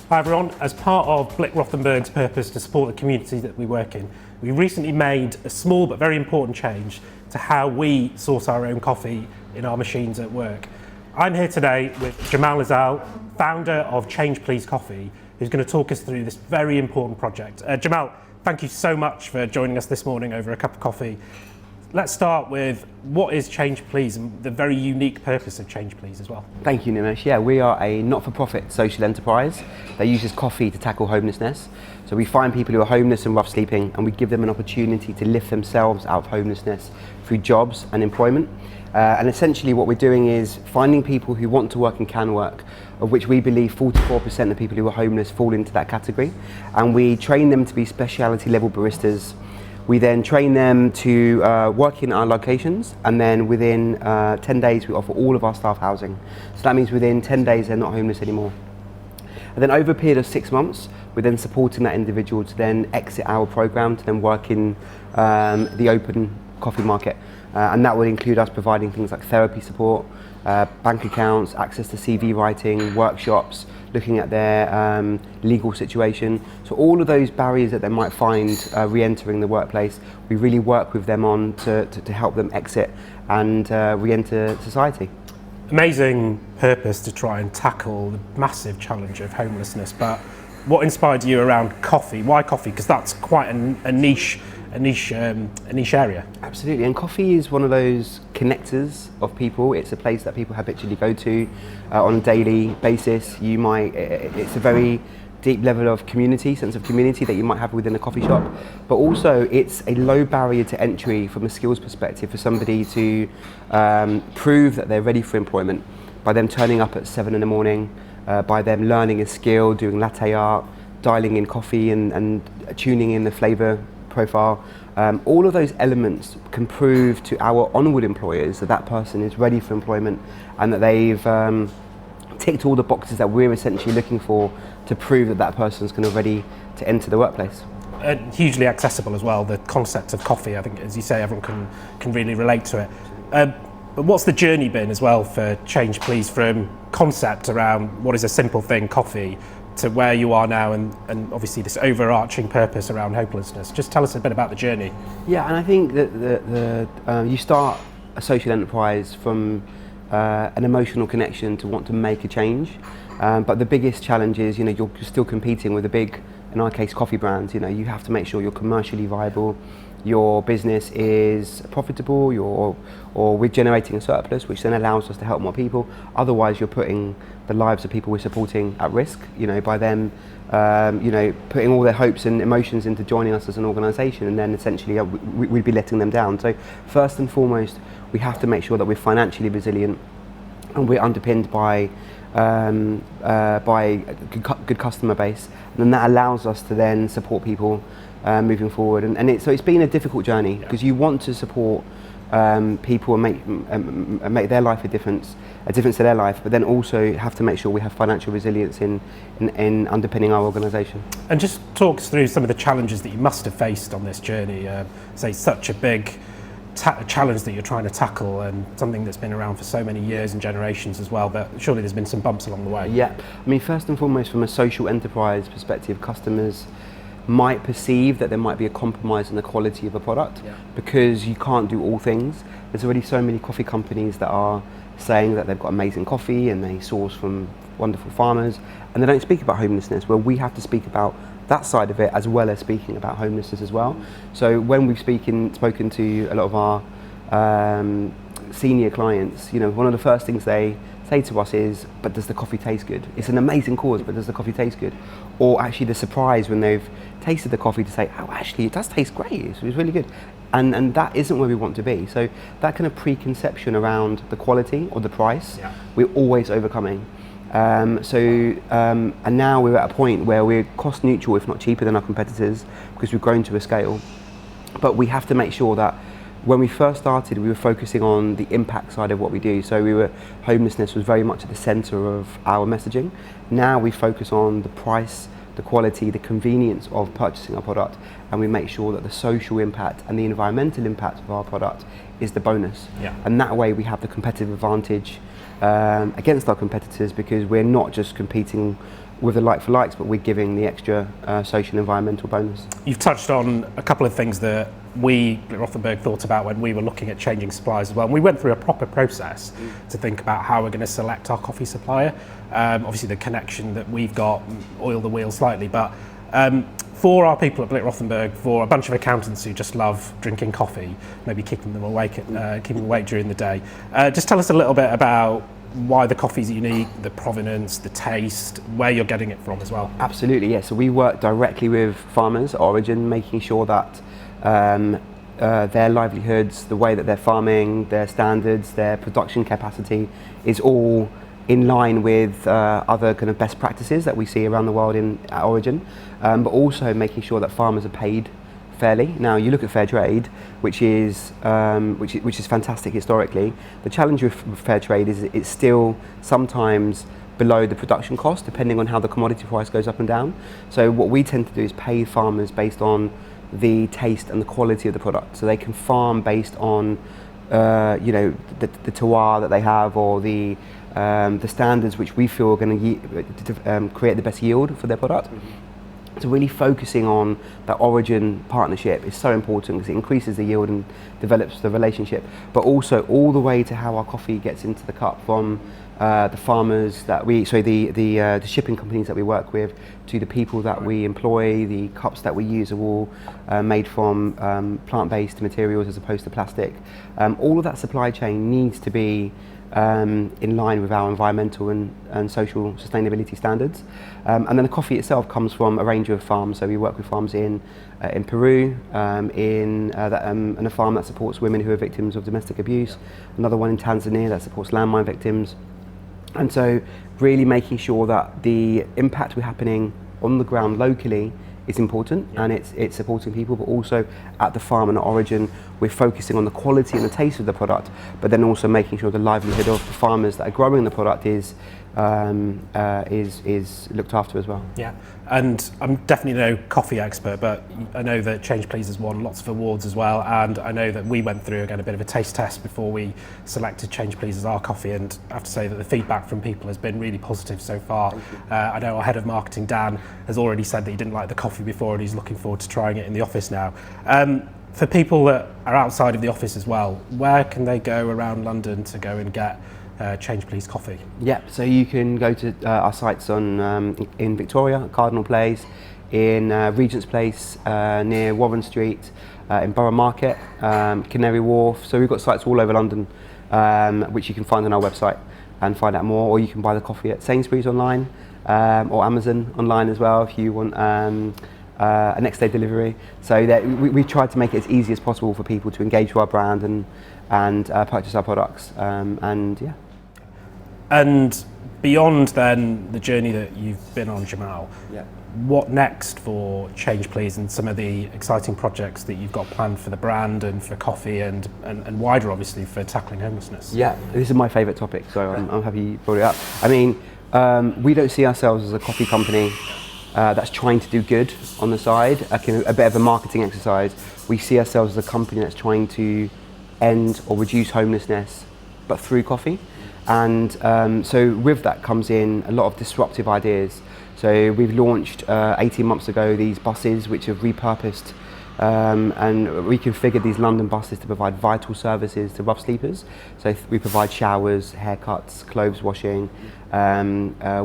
Hi everyone, as part of Blick Rothenberg's purpose to support the community that we work in, we recently made a small but very important change to how we source our own coffee in our machines at work. I'm here today with Cemal Ezel, founder of Change Please Coffee, who's going to talk us through this very important project. Cemal, thank you so much for joining us this morning over a cup of coffee. Let's start with what is Change Please and the very unique purpose of Change Please as well. Thank you, Nimesh. Yeah, we are a not-for-profit social enterprise that uses coffee to tackle homelessness. So we find people who are homeless and rough sleeping, and we give them an opportunity to lift themselves out of homelessness through jobs and employment. And essentially what we're doing is finding people who want to work and can work, of which we believe 44% of people who are homeless fall into that category. And we train them to be specialty level baristas. We then train them to work in our locations, and then within 10 days we offer all of our staff housing. So that means within 10 days they're not homeless anymore. And then over a period of 6 months, we're then supporting that individual to then exit our program, to then work in the open coffee market. And that would include us providing things like therapy support, bank accounts, access to CV writing, workshops, looking at their legal situation. So all of those barriers that they might find re-entering the workplace, we really work with them on to help them exit and re-enter society. Amazing purpose to try and tackle the massive challenge of homelessness, but what inspired you around coffee? Why coffee? Because that's quite a niche area. Absolutely, and coffee is one of those connectors of people. It's a place that people habitually go to on a daily basis. It's a very deep level of sense of community that you might have within a coffee shop, but also it's a low barrier to entry from a skills perspective for somebody to prove that they're ready for employment by them turning up at 7 in the morning, by them learning a skill, doing latte art, dialing in coffee and tuning in the flavour profile. All of those elements can prove to our onward employers that that person is ready for employment and that they've ticked all the boxes that we're essentially looking for to prove that that person's kind of ready to enter the workplace. Hugely accessible as well, the concept of coffee. I think, as you say, everyone can really relate to it. But what's the journey been as well for Change Please, from concept around what is a simple thing, coffee, to where you are now, and obviously this overarching purpose around hopelessness? Just tell us a bit about the journey. Yeah, and I think that you start a social enterprise from an emotional connection to want to make a change, but the biggest challenge is, you're still competing with the big, in our case, coffee brands. You have to make sure you're commercially viable, your business is profitable, or we're generating a surplus, which then allows us to help more people. Otherwise, you're putting the lives of people we're supporting at risk, by them, putting all their hopes and emotions into joining us as an organisation, and then essentially we'd be letting them down. So first and foremost, we have to make sure that we're financially resilient and we're underpinned by a good customer base, and then that allows us to then support people moving forward. So it's been a difficult journey, because you want to support people and make their life a difference to their life, but then also have to make sure we have financial resilience in underpinning our organisation. And just talk us through some of the challenges that you must have faced on this journey. Say such a big challenge that you're trying to tackle, and something that's been around for so many years and generations as well, but surely there's been some bumps along the way. Yeah, I mean, first and foremost, from a social enterprise perspective, customers might perceive that there might be a compromise in the quality of a product, because you can't do all things. There's already so many coffee companies that are saying that they've got amazing coffee and they source from wonderful farmers, and they don't speak about homelessness, where we have to speak about that side of it as well as speaking about homelessness as well. So when we've spoken to a lot of our senior clients, one of the first things they say to us is, but does the coffee taste good? It's an amazing cause, but does the coffee taste good? Or actually the surprise when they've tasted the coffee to say, oh, actually it does taste great, it's really good. And that isn't where we want to be. So that kind of preconception around the quality or the price, we're always overcoming. And now we're at a point where we're cost neutral, if not cheaper than our competitors, because we've grown to a scale. But we have to make sure that when we first started, we were focusing on the impact side of what we do. So homelessness was very much at the center of our messaging. Now we focus on the price, the quality, the convenience of purchasing our product, and we make sure that the social impact and the environmental impact of our product is the bonus. And that way we have the competitive advantage against our competitors, because we're not just competing with the like for likes, but we're giving the extra social environmental bonus. You've touched on a couple of things that we, Blick Rothenberg, thought about when we were looking at changing suppliers as well. And we went through a proper process to think about how we're going to select our coffee supplier. Obviously the connection that we've got, oil the wheel slightly, but for our people at Blick Rothenberg, for a bunch of accountants who just love drinking coffee, maybe keeping them awake during the day, just tell us a little bit about why the coffee's unique, the provenance, the taste, where you're getting it from as well. Absolutely, yeah. So we work directly with farmers at origin, making sure that their livelihoods, the way that they're farming, their standards, their production capacity is all in line with other kind of best practices that we see around the world at origin, but also making sure that farmers are paid fairly. Now you look at fair trade, which is fantastic historically. The challenge with fair trade is it's still sometimes below the production cost, depending on how the commodity price goes up and down. So what we tend to do is pay farmers based on the taste and the quality of the product. So they can farm based on the terroir that they have, or the standards which we feel are going to create the best yield for their product. So really focusing on that origin partnership is so important because it increases the yield and develops the relationship, but also all the way to how our coffee gets into the cup, from the farmers that the shipping companies that we work with, to the people that we employ. The cups that we use are all made from plant-based materials as opposed to plastic. All of that supply chain needs to be in line with our environmental and social sustainability standards. And then the coffee itself comes from a range of farms. So we work with farms in Peru, and a farm that supports women who are victims of domestic abuse, another one in Tanzania that supports landmine victims. And so really making sure that the impact we're happening on the ground locally is important, and it's supporting people, but also at the farm and at origin we're focusing on the quality and the taste of the product, but then also making sure the livelihood of the farmers that are growing the product is looked after as well. Yeah, and I'm definitely no coffee expert, but I know that Change Please has won lots of awards as well, and I know that we went through again a bit of a taste test before we selected Change Please as our coffee, and I have to say that the feedback from people has been really positive so far. I know our head of marketing, Dan, has already said that he didn't like the coffee before and he's looking forward to trying it in the office now. For people that are outside of the office as well, where can they go around London to go and get Change Please coffee? Yeah, so you can go to our sites in Victoria, Cardinal Place, in Regent's Place, near Warren Street, in Borough Market, Canary Wharf. So we've got sites all over London, which you can find on our website and find out more, or you can buy the coffee at Sainsbury's online, or Amazon online as well if you want a next day delivery. So that we tried to make it as easy as possible for people to engage with our brand and purchase our products, and yeah. And beyond then the journey that you've been on, Cemal, what next for Change Please and some of the exciting projects that you've got planned for the brand and for coffee and wider, obviously, for tackling homelessness? Yeah, this is my favourite topic, so I'm happy you brought it up. I mean, we don't see ourselves as a coffee company that's trying to do good on the side, a bit of a marketing exercise. We see ourselves as a company that's trying to end or reduce homelessness, but through coffee. And so with that comes in a lot of disruptive ideas. So we've launched 18 months ago these buses which have repurposed and reconfigured these London buses to provide vital services to rough sleepers. So we provide showers, haircuts, clothes washing.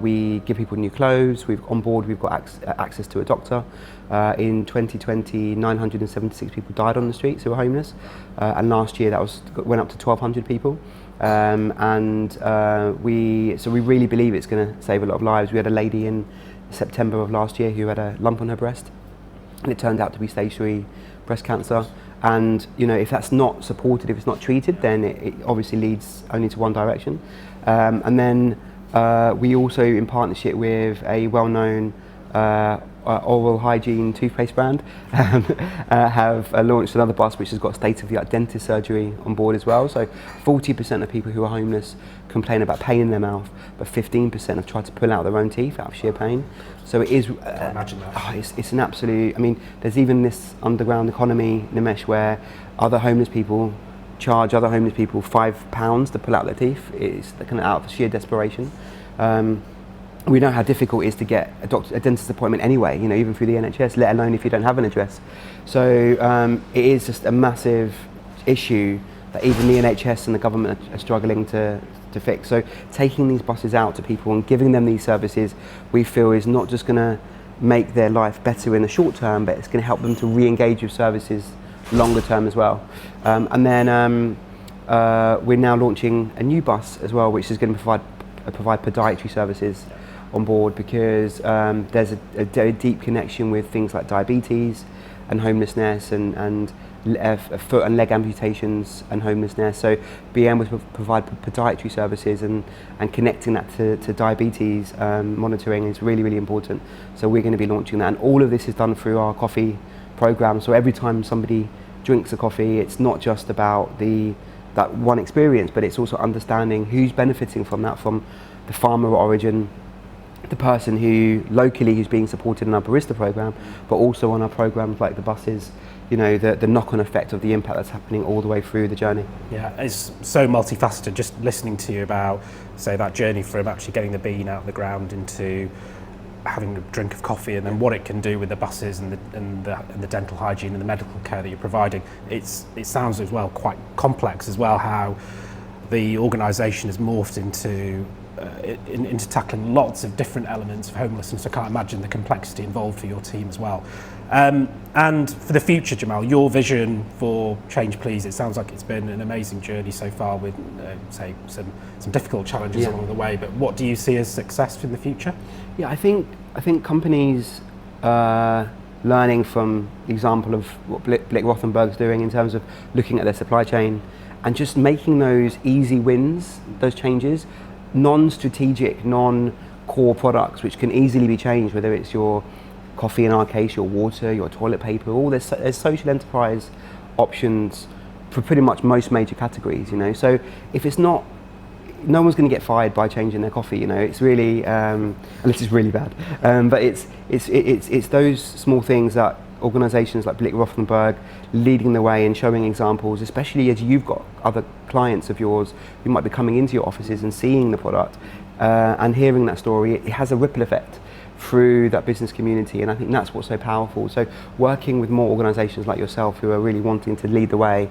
We give people new clothes. On board we've got access to a doctor. In 2020, 976 people died on the streets who were homeless, and last year that went up to 1,200 people. We really believe it's going to save a lot of lives. We had a lady in September of last year who had a lump on her breast, and it turned out to be stage 3 breast cancer. And if that's not supported, if it's not treated, then it obviously leads only to one direction. And then we also, in partnership with a well-known oral hygiene toothpaste brand, have launched another bus which has got state-of-the-art dentist surgery on board as well. So 40% of people who are homeless complain about pain in their mouth, but 15% have tried to pull out their own teeth out of sheer pain. So it is, imagine that. It's an absolute, I mean, there's even this underground economy, Nimesh, where other homeless people charge other homeless people £5 to pull out their teeth. It's kind of out of sheer desperation. we know how difficult it is to get a dentist appointment anyway, even through the NHS, let alone if you don't have an address. So it is just a massive issue that even the NHS and the government are struggling to fix. So taking these buses out to people and giving them these services, we feel is not just going to make their life better in the short term, but it's going to help them to re-engage with services longer term as well. And then we're now launching a new bus as well, which is going to provide podiatry services on board, because there's a deep connection with things like diabetes and homelessness and foot and leg amputations and homelessness. So being able to provide podiatry services and connecting that to diabetes monitoring is really, really important. So we're going to be launching that, and all of this is done through our coffee program. So every time somebody drinks a coffee, it's not just about that one experience, but it's also understanding who's benefiting from that, from the farmer origin, the person who's being supported in our barista program, but also on our programs like the buses, the knock-on effect of the impact that's happening all the way through the journey. Yeah, it's so multifaceted. Just listening to you about, say, that journey from actually getting the bean out of the ground into having a drink of coffee, and then what it can do with the buses and the dental hygiene and the medical care that you're providing. It sounds as well quite complex as well, how the organisation has morphed into tackling lots of different elements of homelessness. I can't imagine the complexity involved for your team as well. And for the future, Cemal, your vision for Change Please, it sounds like it's been an amazing journey so far with, say, some difficult challenges along the way, but what do you see as success in the future? Yeah, I think companies learning from the example of what Blick Rothenberg's doing in terms of looking at their supply chain and just making those easy wins, those changes, non-strategic, non-core products which can easily be changed, whether it's your coffee in our case, your water, your toilet paper, there's social enterprise options for pretty much most major categories, So if it's not, no one's going to get fired by changing their coffee, It's really, unless it's really bad. But it's those small things that organisations like Blick Rothenberg leading the way and showing examples, especially as you've got other clients of yours who might be coming into your offices and seeing the product and hearing that story. It has a ripple effect through that business community, and I think that's what's so powerful. So working with more organisations like yourself who are really wanting to lead the way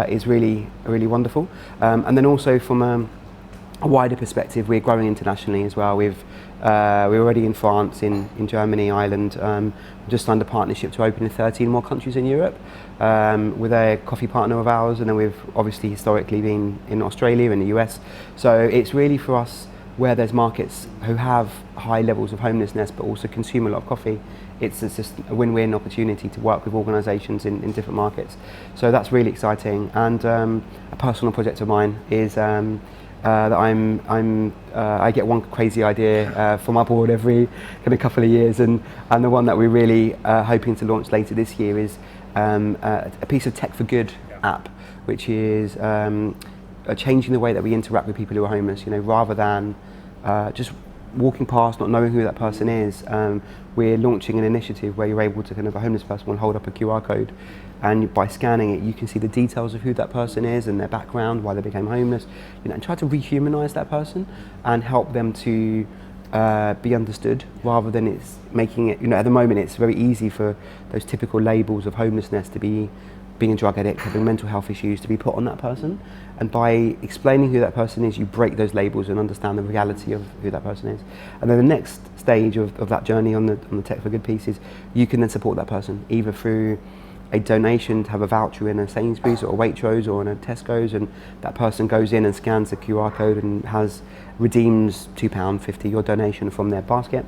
is really, really wonderful. And then also from a wider perspective, we're growing internationally as well. We're already in France, in Germany, Ireland. Just signed a partnership to open in 13 more countries in Europe with a coffee partner of ours, and then we've obviously historically been in Australia and the US. So it's really for us, where there's markets who have high levels of homelessness but also consume a lot of coffee, it's just a win-win opportunity to work with organisations in different markets. So that's really exciting. And a personal project of mine is that I get one crazy idea from our board every kind of couple of years, and the one that we're really hoping to launch later this year is a piece of tech for good app, which is changing the way that we interact with people who are homeless. Rather than just walking past, not knowing who that person is, we're launching an initiative where you're able to a homeless person will hold up a QR code, and by scanning it you can see the details of who that person is and their background, why they became homeless, and try to rehumanize that person and help them to be understood, rather than it's making it, at the moment it's very easy for those typical labels of homelessness to be being a drug addict, having mental health issues, to be put on that person. And by explaining who that person is, you break those labels and understand the reality of who that person is. And then the next stage of that journey on the Tech for Good piece is you can then support that person, either through a donation to have a voucher in a Sainsbury's or a Waitrose or in a Tesco's, and that person goes in and scans the QR code and redeems £2.50 your donation from their basket.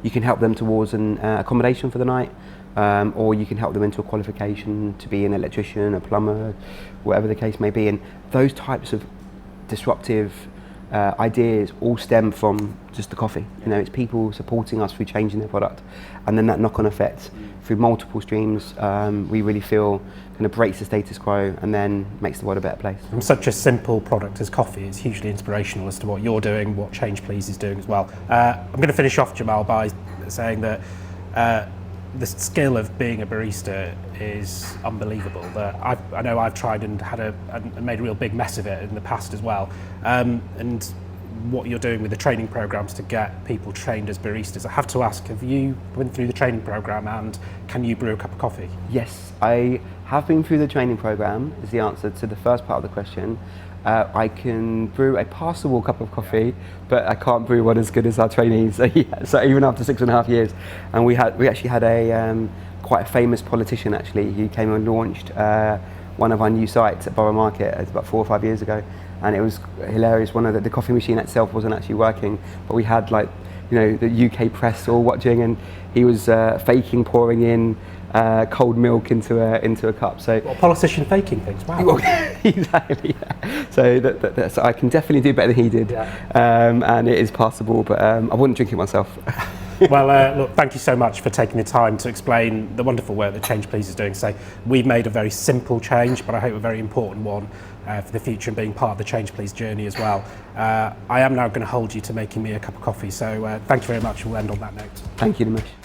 You can help them towards an accommodation for the night, or you can help them into a qualification to be an electrician, a plumber, whatever the case may be. And those types of disruptive ideas all stem from just the coffee. It's people supporting us through changing their product, and then that knock-on effect through multiple streams, we really feel kind of breaks the status quo and then makes the world a better place. From such a simple product as coffee, it's hugely inspirational as to what you're doing, what Change Please is doing as well. I'm going to finish off, Cemal, by saying that the skill of being a barista is unbelievable. That I know I've tried and made a real big mess of it in the past as well. And what you're doing with the training programs to get people trained as baristas. I have to ask, have you been through the training program, and can you brew a cup of coffee? Yes, I have been through the training program, is the answer to the first part of the question. I can brew a passable cup of coffee, but I can't brew one as good as our trainees. So, yeah, so even after 6.5 years, and we actually had a quite a famous politician actually who came and launched one of our new sites at Borough Market about 4 or 5 years ago, and it was hilarious. One of the coffee machine itself wasn't actually working, but we had like, you know, the UK press all watching, and he was faking pouring in cold milk into a cup. So a politician faking things. Wow. Exactly. Yeah. So so I can definitely do better than he did, and it is passable, but I wouldn't drink it myself. Well, look, thank you so much for taking the time to explain the wonderful work that Change Please is doing. So we've made a very simple change, but I hope a very important one for the future, and being part of the Change Please journey as well. I am now going to hold you to making me a cup of coffee. So thank you very much. We'll end on that note. Thank you, Nimesh.